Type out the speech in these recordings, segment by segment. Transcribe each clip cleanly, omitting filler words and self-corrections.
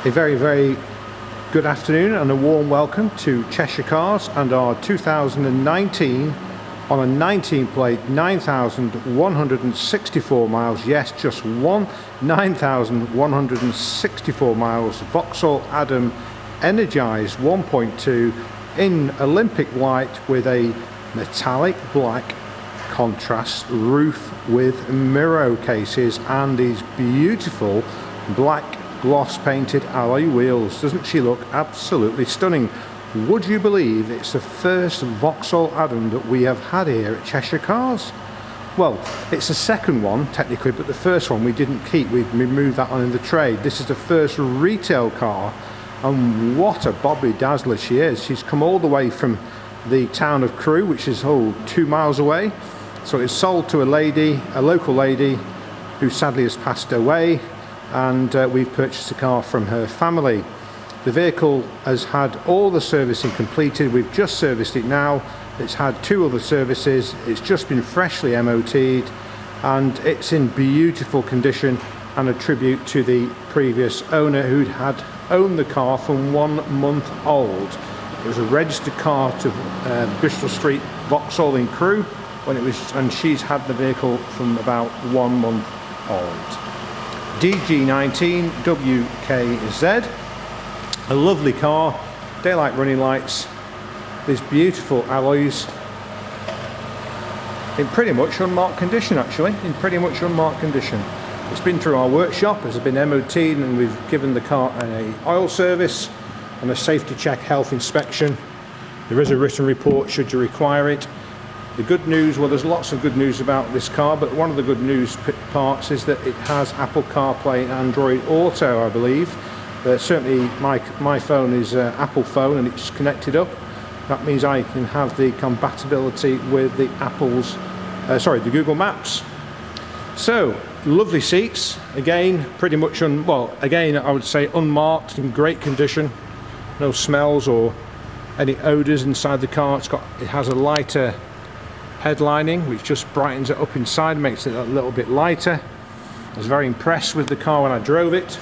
A very good afternoon and a warm welcome to Cheshire Cars and our 2019 on a 19 plate 9,164 miles, yes, just one 9,164 miles Vauxhall Adam Energised 1.2 in Olympic white with a metallic black contrast roof with mirror cases and these beautiful black gloss painted alloy wheels. Doesn't she look absolutely stunning? Would you believe it's the first Vauxhall Adam that we have had here at Cheshire Cars? Well, it's the second one technically, but the first one we didn't keep. We moved that on in the trade. This is the first retail car, and what a Bobby Dazzler she is. She's come all the way from the town of Crewe, which is 2 miles away. So it's sold to a local lady who sadly has passed away, and we've purchased a car from her family. The vehicle has had all the servicing completed. We've just serviced it now. It's had 2 other services. It's just been freshly MOT'd and it's in beautiful condition, and a tribute to the previous owner who'd had owned the car from 1 month old. It was a registered car to Bristol Street, Vauxhall in Crewe, and she's had the vehicle from about 1 month old. DG19 WKZ, a lovely car, daylight running lights, these beautiful alloys, in pretty much unmarked condition actually, It's been through our workshop, it's been MOT'd, and we've given the car an oil service and a safety check health inspection. There is a written report should you require it. The good news, well, there's lots of good news about this car, but one of the good news parts is that it has Apple CarPlay and Android Auto, I believe. Certainly my phone is an Apple phone and it's connected up. That means I can have the compatibility with the the Google Maps. So, lovely seats, again, pretty much I would say unmarked, in great condition. No smells or any odours inside the car. It has a lighter headlining which just brightens it up inside, makes it a little bit lighter. I was very impressed with the car when I drove it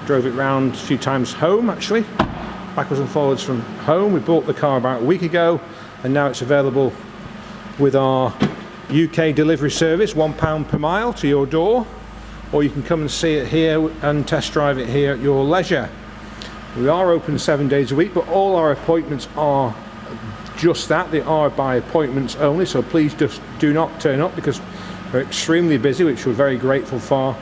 round a few times home, actually, backwards and forwards from home. We bought the car about a week ago and now it's available with our UK delivery service, £1 per mile to your door, or you can come and see it here and test drive it here at your leisure. We are open 7 days a week, but all our appointments are just that, they are by appointments only, so please just do not turn up because we're extremely busy, which we're very grateful for,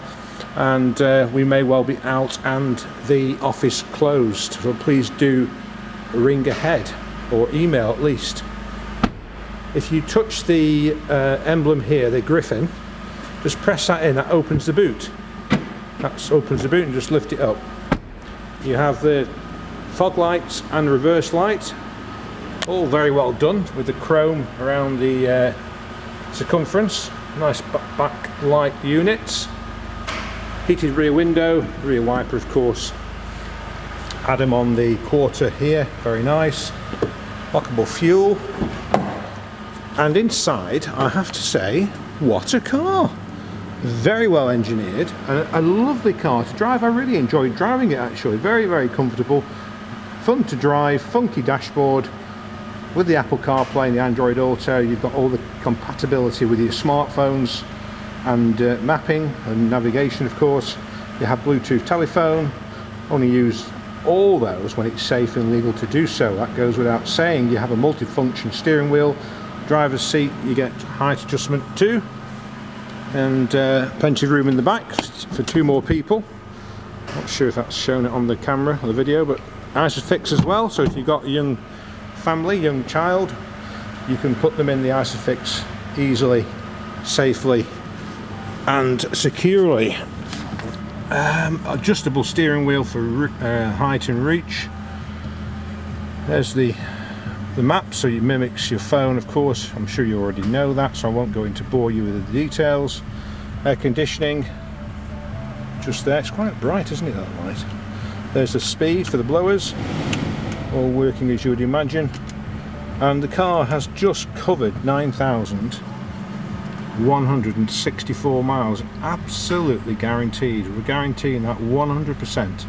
and we may well be out and the office closed, so please do ring ahead or email at least. If you touch the emblem here, the griffin, just press that in, that opens the boot. That opens the boot, and just lift it up. You have the fog lights and reverse lights, all very well done with the chrome around the circumference. Nice backlight units. Heated rear window, rear wiper of course. Adam on the quarter here, very nice. Lockable fuel. And inside, I have to say, what a car! Very well engineered, and a lovely car to drive. I really enjoyed driving it actually. Very comfortable, fun to drive, funky dashboard. With the Apple CarPlay and the Android Auto, you've got all the compatibility with your smartphones and mapping and navigation, of course. You have Bluetooth telephone. Only use all those when it's safe and legal to do so. That goes without saying. You have a multifunction steering wheel, driver's seat, you get height adjustment too, and plenty of room in the back for 2 more people. Not sure if that's shown it on the camera or the video, but Isofix as well, so if you've got a young family, young child, you can put them in the Isofix easily, safely and securely. Adjustable steering wheel for height and reach. There's the map, so it mimics your phone, of course. I'm sure you already know that, so I won't go into bore you with the details. Air conditioning just there. It's quite bright, isn't it, that light? There's the speed for the blowers, all working as you would imagine, and the car has just covered 9,164 miles. Absolutely guaranteed. We're guaranteeing that 100%.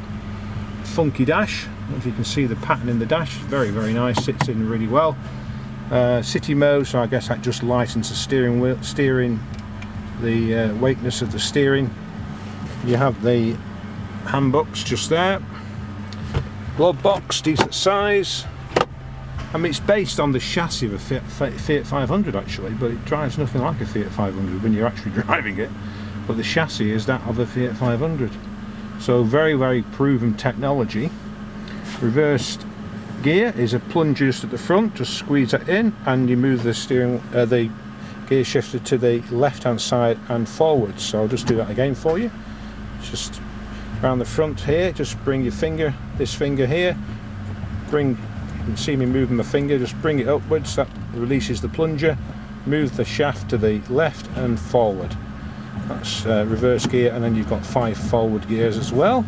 funky dash. I don't know if you can see the pattern in the dash. Very, very nice, sits in really well. City mode, so I guess that just lightens the steering wheel, the weightness of the steering. You have the handbooks just there. Glove box, decent size. I mean, it's based on the chassis of a Fiat 500 actually, but it drives nothing like a Fiat 500 when you're actually driving it. But the chassis is that of a Fiat 500. So very, very proven technology. Reversed gear is a plunger just at the front. Just squeeze that in, and you move the gear shifter to the left-hand side and forward. So I'll just do that again for you. Just around the front here. Just bring your finger, this finger here. You can see me moving my finger. Just bring it upwards. That releases the plunger. Move the shaft to the left and forward. That's reverse gear, and then you've got 5 forward gears as well.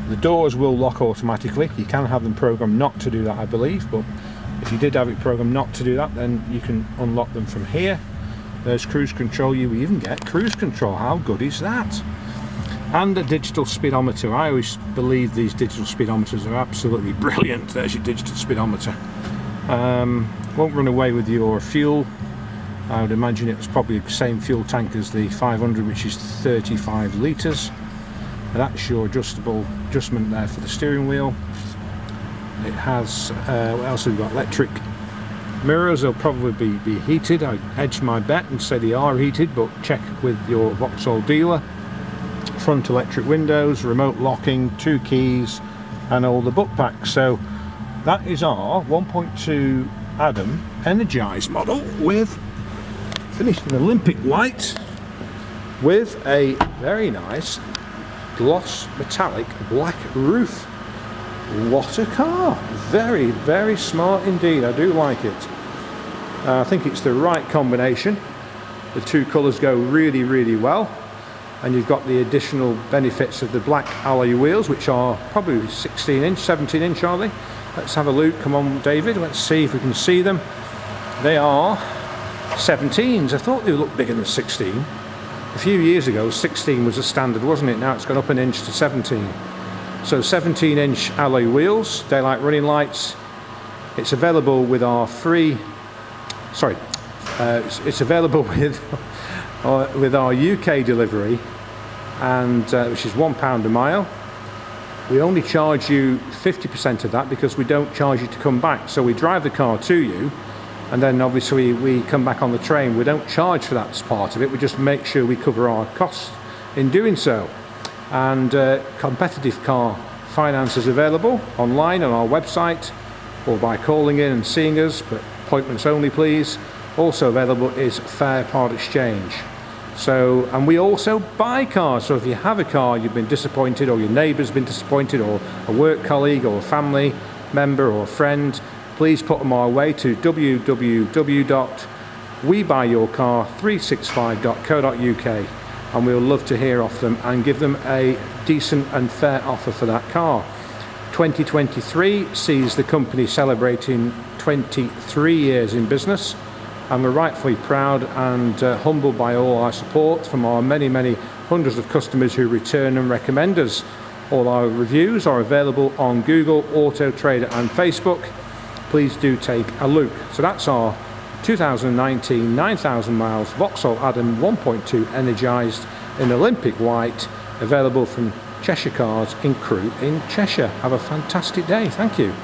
The doors will lock automatically. You can have them programmed not to do that, I believe, but if you did have it programmed not to do that, then you can unlock them from here. There's cruise control. You even get cruise control. How good is that? And a digital speedometer. I always believe these digital speedometers are absolutely brilliant. There's your digital speedometer. Won't run away with your fuel. I would imagine it's probably the same fuel tank as the 500, which is 35 litres. That's your adjustment there for the steering wheel. It has, what else have we got? Electric mirrors. They'll probably be heated. I edged my bet and say they are heated, but check with your Vauxhall dealer. Front electric windows, remote locking, 2 keys, and all the book packs. So that is our 1.2 Adam Energised model, with finished in Olympic white, with a very nice gloss metallic black roof. What a car! Very, very smart indeed. I do like it. I think it's the right combination. The 2 colours go really, really well, and you've got the additional benefits of the black alloy wheels, which are probably 16 inch, 17 inch, are they? Let's have a look. Come on, David, let's see if we can see them. They are 17s. I thought they looked bigger than 16. A few years ago 16 was a standard, wasn't it? Now it's gone up an inch to 17. So 17 inch alloy wheels, daylight running lights. It's available with our free, it's available with our UK delivery, and which is £1 a mile. We only charge you 50% of that because we don't charge you to come back. So we drive the car to you, and then obviously we come back on the train. We don't charge for that as part of it. We just make sure we cover our costs in doing so. And competitive car finance is available online on our website, or by calling in and seeing us, but appointments only please. Also available is fair part exchange. So, and we also buy cars. So if you have a car you've been disappointed, or your neighbour's been disappointed, or a work colleague or a family member or a friend, please put them our way to www.webuyyourcar365.co.uk, and we'll love to hear off them and give them a decent and fair offer for that car. 2023 sees the company celebrating 23 years in business, and we're rightfully proud and humbled by all our support from our many, many hundreds of customers who return and recommend us. All our reviews are available on Google, Auto Trader and Facebook. Please do take a look. So that's our 2019 9,000 miles Vauxhall Adam 1.2 Energised in Olympic white, available from Cheshire Cars in Crewe in Cheshire. Have a fantastic day. Thank you.